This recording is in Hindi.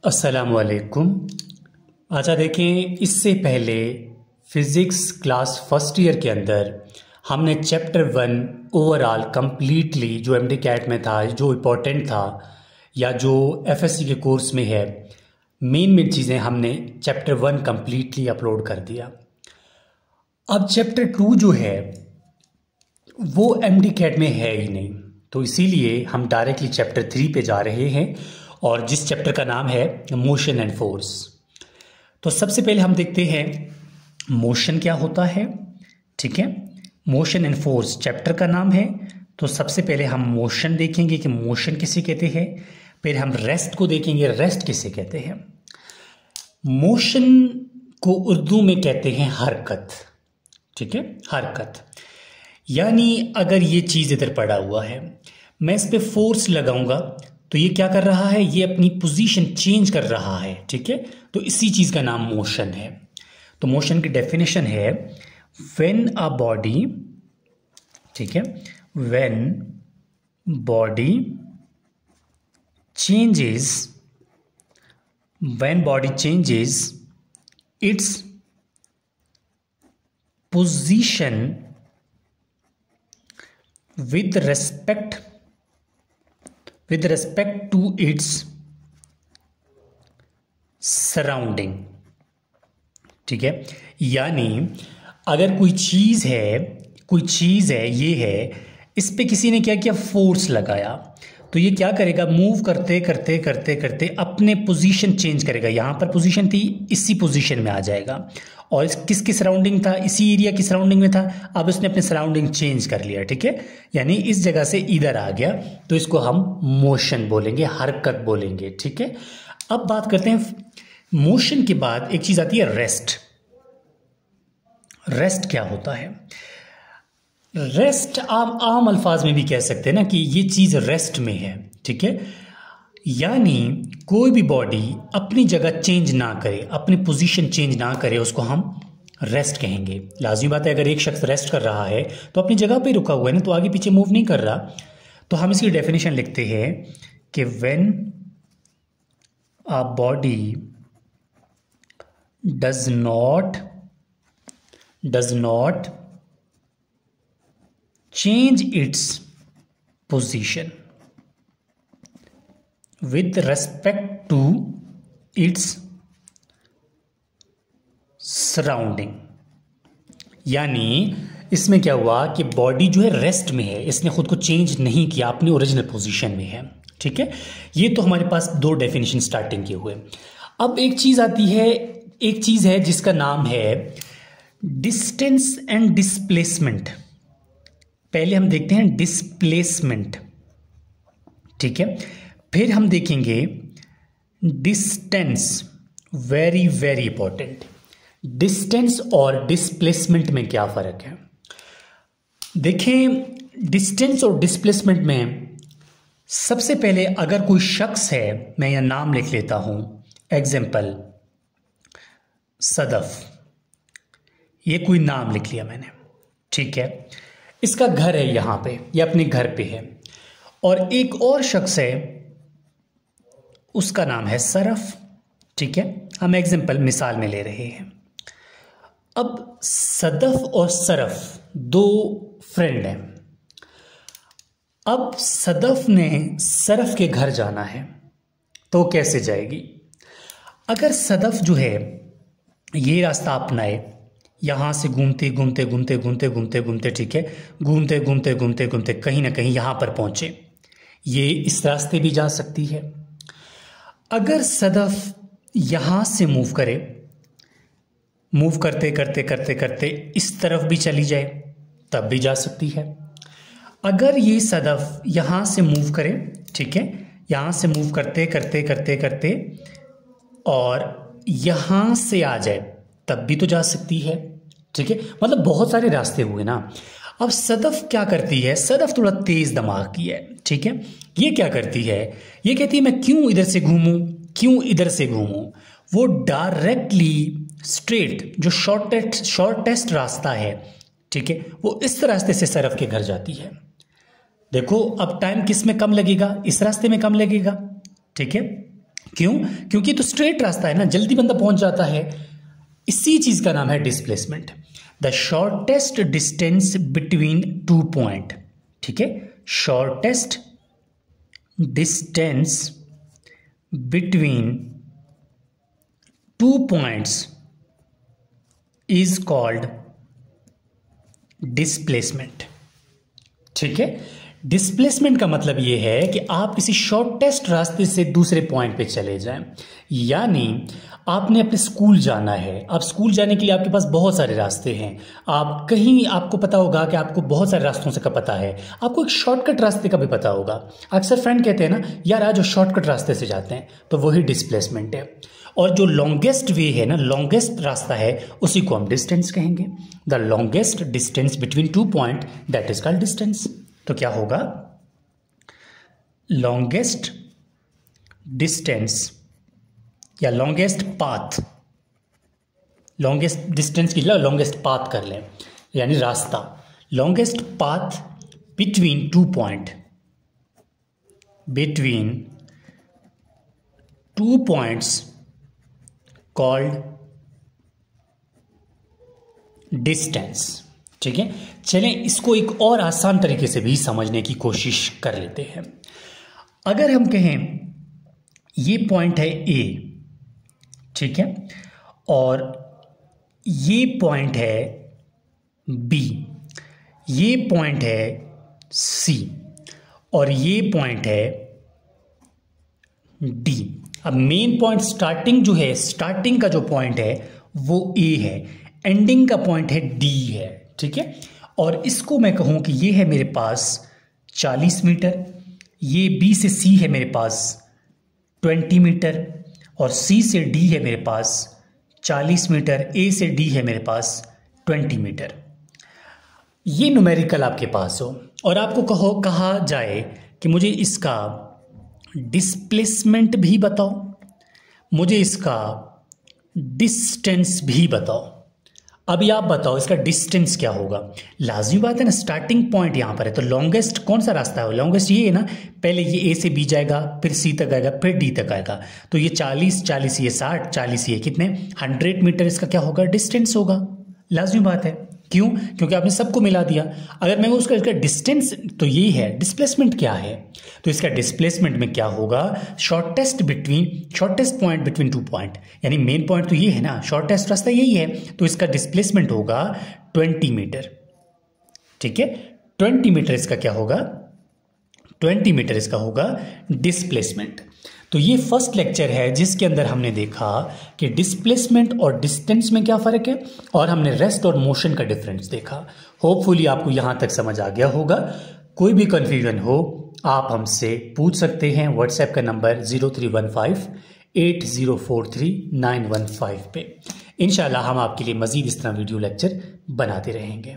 अस्सलामुअलैकुम। अच्छा देखें, इससे पहले फिज़िक्स क्लास फर्स्ट ईयर के अंदर हमने चैप्टर 1 ओवरऑल कंप्लीटली जो एमडी कैट में था, जो इम्पोर्टेंट था या जो एफएससी के कोर्स में है, मेन चीज़ें हमने चैप्टर 1 कंप्लीटली अपलोड कर दिया। अब चैप्टर 2 जो है वो एमडी कैट में है ही नहीं, तो इसीलिए हम डायरेक्टली चैप्टर 3 पे जा रहे हैं और जिस चैप्टर का नाम है मोशन एंड फोर्स। तो सबसे पहले हम देखते हैं मोशन क्या होता है। ठीक है, मोशन एंड फोर्स चैप्टर का नाम है। तो सबसे पहले हम मोशन देखेंगे कि मोशन किसे कहते हैं, फिर हम रेस्ट को देखेंगे, रेस्ट किसे कहते हैं। मोशन को उर्दू में कहते हैं हरकत। ठीक है, हरकत यानी अगर ये चीज़ इधर पड़ा हुआ है, मैं इस पे फोर्स लगाऊंगा तो ये क्या कर रहा है, ये अपनी पोजीशन चेंज कर रहा है। ठीक है, तो इसी चीज़ का नाम मोशन है। तो मोशन की डेफिनेशन है व्हेन अ बॉडी, ठीक है, when body changes, when body changes its position with respect to its surrounding। ठीक है, यानी अगर कोई चीज है, ये है, इस पे किसी ने क्या किया, फोर्स लगाया, तो ये क्या करेगा, मूव करते करते करते करते अपने पोजीशन चेंज करेगा। यहां पर पोजीशन थी, इसी पोजीशन में आ जाएगा, और किसकी सराउंडिंग था, इसी एरिया की सराउंडिंग में था। अब उसने अपने सराउंडिंग चेंज कर लिया। ठीक है, यानी इस जगह से इधर आ गया, तो इसको हम मोशन बोलेंगे, हरकत बोलेंगे। ठीक है, अब बात करते हैं मोशन के बाद एक चीज आती है रेस्ट। रेस्ट क्या होता है? रेस्ट आम अल्फाज में भी कह सकते हैं ना कि ये चीज रेस्ट में है। ठीक है, यानी कोई भी बॉडी अपनी जगह चेंज ना करे, अपनी पोजीशन चेंज ना करे, उसको हम रेस्ट कहेंगे। लाजमी बात है, अगर एक शख्स रेस्ट कर रहा है तो अपनी जगह पे रुका हुआ है ना, तो आगे पीछे मूव नहीं कर रहा। तो हम इसकी डेफिनेशन लिखते हैं कि when a body does not change its position with respect to its surrounding। यानी इसमें क्या हुआ कि बॉडी जो है रेस्ट में है, इसने खुद को चेंज नहीं किया, अपनी ओरिजिनल पोजीशन में है। ठीक है, ये तो हमारे पास दो डेफिनेशन स्टार्टिंग के हुए। अब एक चीज आती है, एक चीज है जिसका नाम है डिस्टेंस एंड डिस्प्लेसमेंट। पहले हम देखते हैं डिस्प्लेसमेंट। ठीक है, फिर हम देखेंगे distance. Very very important, distance और डिस्प्लेसमेंट में क्या फर्क है। देखें, डिस्टेंस और डिस्प्लेसमेंट में सबसे पहले अगर कोई शख्स है, मैं यह नाम लिख लेता हूं, एग्जाम्पल सदफ, ये कोई नाम लिख लिया मैंने। ठीक है, इसका घर है यहां पे, ये अपने घर पे है, और एक और शख्स है, उसका नाम है सरफ। ठीक है, हम एग्जाम्पल मिसाल में ले रहे हैं। अब सदफ और सरफ दो फ्रेंड हैं। अब सदफ ने सरफ के घर जाना है, तो कैसे जाएगी? अगर सदफ जो है ये रास्ता अपनाए, यहां से घूमते घूमते घूमते घूमते घूमते घूमते, ठीक है, घूमते घूमते घूमते घूमते कहीं ना कहीं यहां पर पहुंचे, ये इस रास्ते भी जा सकती है। अगर सदफ यहां से मूव करे, मूव करते करते करते करते इस तरफ भी चली जाए, तब भी जा सकती है। अगर ये सदफ यहां से मूव करे, ठीक है, यहां से मूव करते करते करते करते और यहां से आ जाए, तब भी तो जा सकती है। ठीक है, मतलब बहुत सारे रास्ते हुए ना। अब सदफ क्या करती है, सदफ थोड़ा तेज दिमाग की है। ठीक है, ये क्या करती है, ये कहती है मैं क्यों इधर से घूमूं, क्यों इधर से घूमूं। वो डायरेक्टली स्ट्रेट जो शॉर्टेस्ट रास्ता है, ठीक है, वो इस रास्ते से सरफ के घर जाती है। देखो अब टाइम किस में कम लगेगा, इस रास्ते में कम लगेगा। ठीक है, क्यों? क्योंकि तो स्ट्रेट रास्ता है ना, जल्दी बंदा पहुंच जाता है। इसी चीज का नाम है displacement. The shortest distance between two point, ठीक है, shortest distance between two points is called displacement. ठीक है, डिस्प्लेसमेंट का मतलब यह है कि आप किसी शॉर्टेस्ट रास्ते से दूसरे पॉइंट पे चले जाएं। यानी आपने अपने स्कूल जाना है, अब स्कूल जाने के लिए आपके पास बहुत सारे रास्ते हैं। आप कहीं, आपको पता होगा कि आपको बहुत सारे रास्तों से का पता है, आपको एक शॉर्टकट रास्ते का भी पता होगा। अक्सर फ्रेंड कहते हैं ना, यार आज शॉर्टकट रास्ते से जाते हैं, तो वही डिस्प्लेसमेंट है। और जो लॉन्गेस्ट वे है ना, लॉन्गेस्ट रास्ता है, उसी को हम डिस्टेंस कहेंगे। The longest distance between two point, that is called distance. तो क्या होगा? लॉन्गेस्ट डिस्टेंस या लॉन्गेस्ट पाथ, लॉन्गेस्ट डिस्टेंस की लॉन्गेस्ट पाथ कर लें, यानी रास्ता, longest path between two point, between two points called distance. ठीक है, चलें इसको एक और आसान तरीके से भी समझने की कोशिश कर लेते हैं। अगर हम कहें ये पॉइंट है ए, ठीक है, और ये पॉइंट है बी, ये पॉइंट है सी, और ये पॉइंट है डी। अब मेन पॉइंट स्टार्टिंग जो है, स्टार्टिंग का जो पॉइंट है वो ए है, एंडिंग का पॉइंट है डी है। ठीक है, और इसको मैं कहूं कि ये है मेरे पास 40 मीटर, ये बी से सी है मेरे पास 20 मीटर, और सी से डी है मेरे पास 40 मीटर, ए से डी है मेरे पास 20 मीटर। ये न्यूमेरिकल आपके पास हो और आपको कहा जाए कि मुझे इसका डिस्प्लेसमेंट भी बताओ, मुझे इसका डिस्टेंस भी बताओ। अभी आप बताओ इसका डिस्टेंस क्या होगा। लाजमी बात है ना, स्टार्टिंग पॉइंट यहां पर है, तो लॉन्गेस्ट कौन सा रास्ता है? लॉन्गेस्ट ये है ना, पहले ये ए से बी जाएगा, फिर सी तक आएगा, फिर डी तक आएगा। तो ये 40 ये 60, 40 ये कितने 100 मीटर, इसका क्या होगा? डिस्टेंस होगा। लाजमी बात है, क्यों? क्योंकि आपने सबको मिला दिया। अगर मैं उसका इसका डिस्टेंस, तो ये है, डिस्प्लेसमेंट क्या है? तो इसका डिस्प्लेसमेंट में क्या होगा? Shortest point between two point, यानी मेन पॉइंट तो ये है ना, शॉर्टेस्ट रास्ता यही है, तो इसका डिस्प्लेसमेंट होगा 20 मीटर। ठीक है, 20 मीटर इसका क्या होगा? 20 मीटर इसका होगा डिस्प्लेसमेंट। तो ये फर्स्ट लेक्चर है जिसके अंदर हमने देखा कि डिस्प्लेसमेंट और डिस्टेंस में क्या फ़र्क है, और हमने रेस्ट और मोशन का डिफरेंस देखा। होपफुली आपको यहाँ तक समझ आ गया होगा। कोई भी कन्फ्यूजन हो आप हमसे पूछ सकते हैं। व्हाट्सएप का नंबर 031580439115 पे। इंशाल्लाह हम आपके लिए मज़ीद इस तरह वीडियो लेक्चर बनाते रहेंगे।